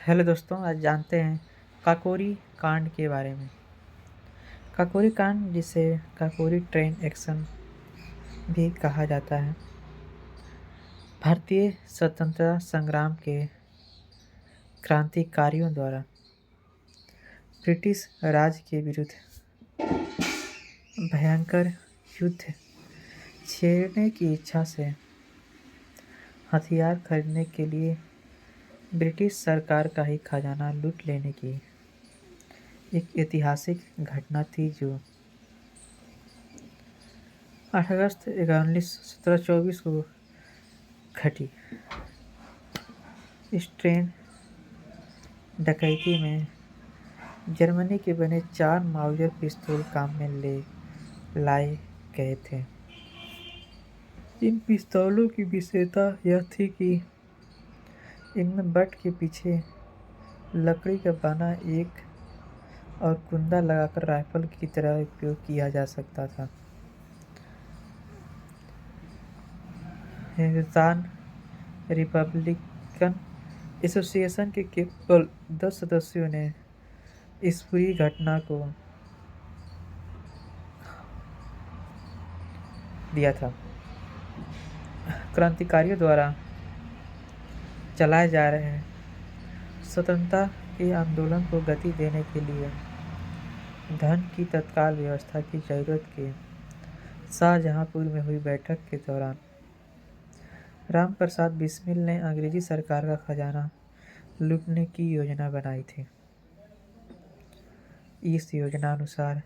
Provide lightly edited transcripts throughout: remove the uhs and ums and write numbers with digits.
Hello दोस्तों, आज जानते हैं काकोरी कांड के बारे में। काकोरी कांड, जिसे काकोरी ट्रेन एक्शन भी कहा जाता है, भारतीय स्वतंत्रता संग्राम के क्रांतिकारियों द्वारा ब्रिटिश राज के विरुद्ध भयंकर युद्ध छेड़ने की इच्छा से हथियार खरीदने के लिए ब्रिटिश सरकार का ही खजाना लूट लेने की एक ऐतिहासिक घटना थी, जो 8 अगस्त 1724 को घटी। इस ट्रेन डकैती में जर्मनी के बने 4 माउजर पिस्तौल काम में लाए गए थे। इन पिस्तौलों की विशेषता यह थी कि इनमें बट के पीछे लकड़ी का बना एक और कुंदा लगाकर राइफल की तरह उपयोग किया जा सकता था। हिंदुस्तान रिपब्लिकन एसोसिएशन के केवल 10 सदस्यों ने इस पूरी घटना को दिया था। क्रांतिकारियों द्वारा चलाए जा रहे स्वतंत्रता के आंदोलन को गति देने के लिए धन की तत्काल व्यवस्था की जरूरत के शाहजहांपुर में हुई बैठक के दौरान राम प्रसाद बिस्मिल ने अंग्रेजी सरकार का खजाना लूटने की योजना बनाई थी। इस योजना अनुसार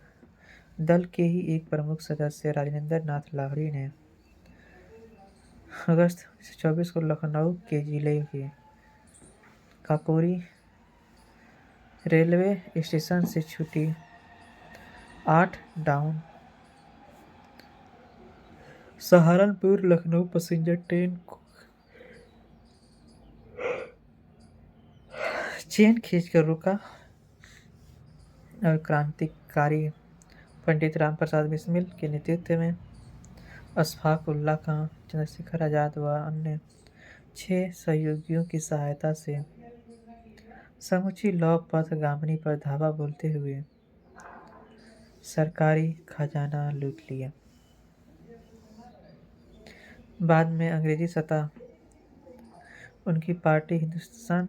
दल के ही एक प्रमुख सदस्य राजेंद्र नाथ लाहिड़ी ने अगस्त 1924 को लखनऊ के जिले के काकोरी रेलवे स्टेशन से छूटी 8 down Saharanpur Lucknow passenger train को चेन खींचकर रोका और क्रांतिकारी पंडित राम प्रसाद बिस्मिल के नेतृत्व में अशफाक उल्लाह खां, चंद्रशेखर आजाद व अन्य 6 सहयोगियों की सहायता से समूची लौ पथगामिनी पर धावा बोलते हुए सरकारी खजाना लूट लिया। बाद में अंग्रेजी सत्ता उनकी पार्टी हिंदुस्तान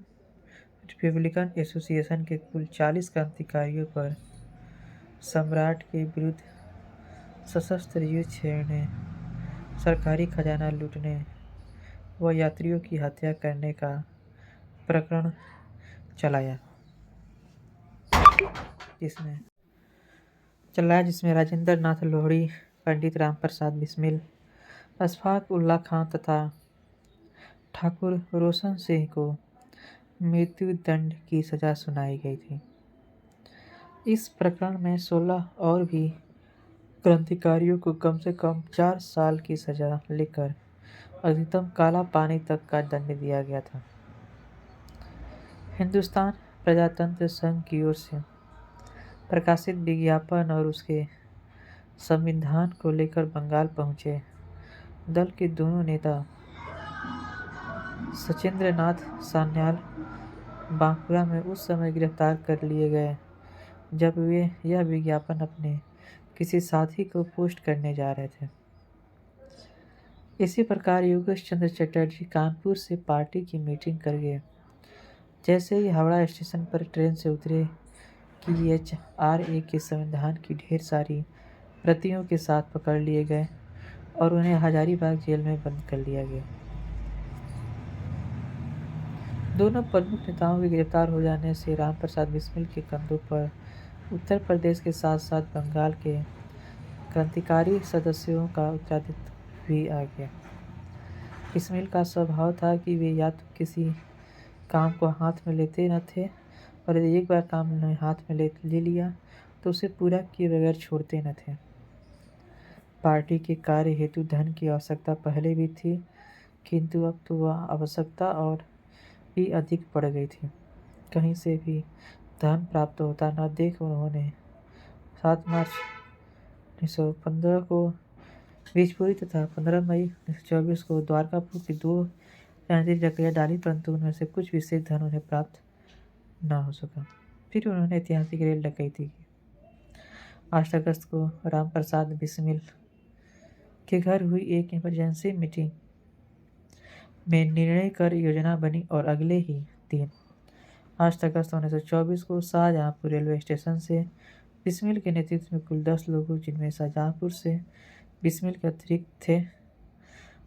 रिपब्लिकन एसोसिएशन के कुल 40 क्रांतिकारियों पर सम्राट के विरुद्ध सशस्त्र युद्ध छेड़ने, सरकारी खजाना लूटने व यात्रियों की हत्या करने का प्रकरण चलाया, जिसमें राजेंद्र नाथ लाहिड़ी, पंडित राम प्रसाद बिस्मिल, अशफाक उल्लाह खां तथा ठाकुर रोशन सिंह को मृत्यु दंड की सजा सुनाई गई थी। इस प्रकरण में 16 और भी क्रांतिकारियों को कम से कम 4 साल की सजा लेकर अधिकतम काला पानी तक का दंड दिया गया था। हिंदुस्तान प्रजातंत्र संघ की ओर से प्रकाशित विज्ञापन और उसके संविधान को लेकर बंगाल पहुंचे दल के दोनों नेता सचेंद्र नाथ सान्याल बांकुरा में उस समय गिरफ्तार कर लिए गए जब वे यह विज्ञापन अपने किसी साथी को पोस्ट करने जा रहे थे। इसी प्रकार योगेश चंद्र चटर्जी कानपुर से पार्टी की मीटिंग कर गए। जैसे ही हावड़ा स्टेशन पर ट्रेन से उतरे कि HRA के संविधान की ढेर सारी प्रतियों के साथ पकड़ लिए गए और उन्हें हजारीबाग जेल में बंद कर लिया गया। दोनों प्रमुख नेताओं के गिरफ्तार हो जाने से राम प्रसाद बिस्मिल के कंधों पर उत्तर प्रदेश के साथ साथ बंगाल के क्रांतिकारी सदस्यों का उत्तराधित्य भी आ गया। बिस्मिल का स्वभाव था कि वे या तो किसी काम को हाथ में लेते न थे और यदि एक बार काम उन्हें हाथ में ले लिया तो उसे पूरा किए बगैर छोड़ते न थे। पार्टी के कार्य हेतु धन की आवश्यकता पहले भी थी, किंतु अब तो वह आवश्यकता और भी अधिक बढ़ गई थी। कहीं से भी धन प्राप्त होता न देख उन्होंने 7 मार्च 1915 को बीजपुरी तथा 15 मई 1924 को द्वारकापुर की 2 राजनीतिक डकैतियां डाली, परंतु उनमें से कुछ विशेष धन उन्हें प्राप्त न हो सका। फिर उन्होंने ऐतिहासिक रेल डकैती की। 8 अगस्त को रामप्रसाद बिस्मिल के घर हुई एक इमरजेंसी मीटिंग में निर्णय कर योजना बनी और अगले ही दिन 8 अगस्त 1924 को शाहजहांपुर रेलवे स्टेशन से बिस्मिल के नेतृत्व में कुल 10 लोगों, जिनमें शाहजहांपुर से बिस्मिल के अतिरिक्त थे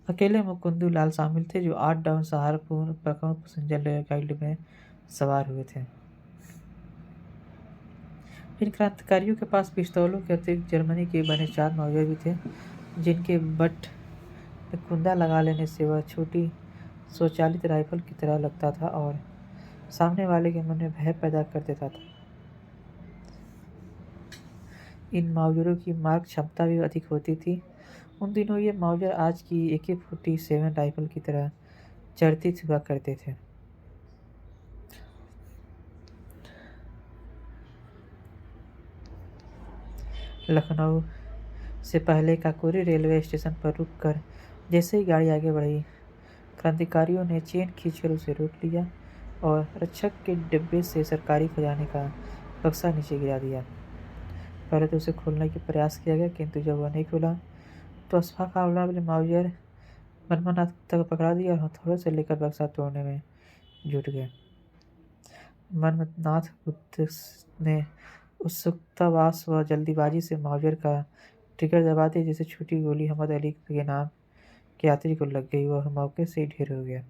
अकेले मुकुंदू लाल शामिल थे, जो 8 डाउन सहारनपुर लखनऊ पैसेंजर रेलगाड़ी में सवार हुए थे। इन क्रांतिकारियों के पास पिस्तौलों के अतिरिक्त जर्मनी के बने 4 मौजे भी थे, जिनके बट में कुंदा लगा लेने से वह छोटी स्वचालित राइफल की तरह लगता था और सामने वाले के मन में भय पैदा कर देता था। इन माउजरों की मारक क्षमता भी अधिक होती थी। उन दिनों ये माउजर आज की AK-47 राइफल की तरह चर्चित हुआ करते थे। लखनऊ से पहले काकोरी रेलवे स्टेशन पर रुककर जैसे ही गाड़ी आगे बढ़ी, क्रांतिकारियों ने चेन खींचकर उसे रोक लिया और रक्षक के डिब्बे से सरकारी खजाने का बक्सा नीचे गिरा दिया। पहले तो उसे खोलने का प्रयास किया गया, किंतु जब वह नहीं खुला तो अशफाक हावड़ा ने माउजर मनमनाथ कुत्ता को पकड़ा दिया और हथौड़े से लेकर बक्सा तोड़ने में जुट गए। मनमनाथ कुत्ते ने उत्सुकतावश व जल्दीबाजी से माउजर का ट्रिगर दबा दिया, जिससे छोटी गोली अहमद अली के नाम के यात्री को लग गई। वह मौके से ही ढेर हो गया।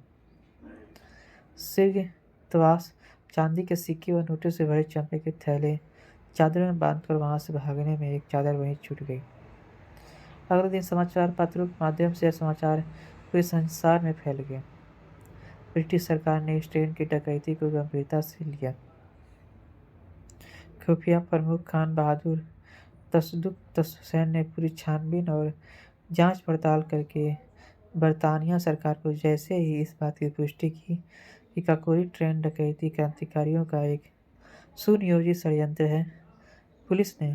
सिर तवास चांदी के सिक्के और नोटों से भरे चंपे के थैले चादरों में बांधकर वहां से भागने में एक चादर वहीं छूट गई। अगले दिन समाचार पत्रों के माध्यम से यह समाचार पूरे संसार में फैल गया। ब्रिटिश सरकार ने इस ट्रेन की डकैती को गंभीरता से लिया। खुफिया प्रमुख खान बहादुर तसदुक हुसैन ने पूरी छानबीन और जांच पड़ताल करके बरतानिया सरकार को जैसे ही इस बात की पुष्टि की कि काकोरी ट्रेन डकैती क्रांतिकारियों का एक सुनियोजित षड्यंत्र है, पुलिस ने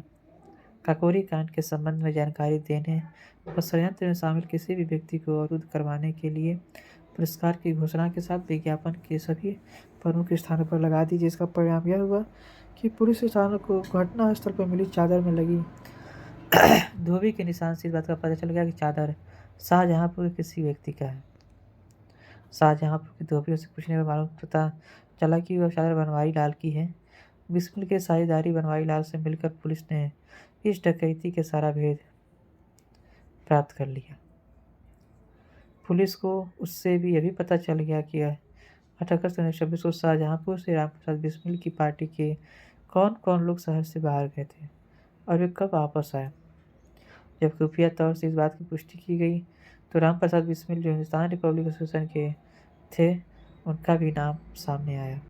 काकोरी कांड के संबंध में जानकारी देने और षड्यंत्र में शामिल किसी भी व्यक्ति को अवरुद्ध करवाने के लिए पुरस्कार की घोषणा के साथ विज्ञापन के सभी प्रमुख स्थानों पर लगा दी, जिसका परिणाम यह हुआ कि पुलिस स्थानों को घटनास्थल पर मिली चादर में लगी धोबी के निशान से इस बात का पता चल गया कि चादर शाहजहांपुर के किसी व्यक्ति का है। शाहजहांपुर के धोबियों से पूछने पर मालूम पता चला कि वह चादर बनवारी लाल की है। बिस्मिल के साझेदारी बनवारी लाल से मिलकर पुलिस ने इस डकैती के सारा भेद प्राप्त कर लिया। पुलिस को उससे भी यह भी पता चल गया कि 8 अगस्त 1926 को शाहजहांपुर से रामप्रसाद बिस्मिल की पार्टी के कौन कौन लोग शहर से बाहर गए थे और वे कब वापस आए। जब खुफिया तौर से इस बात की पुष्टि की गई तो रामप्रसाद बिस्मिल जो हिंदुस्तान रिपब्लिक एसोसिएशन के थे, उनका भी नाम सामने आया।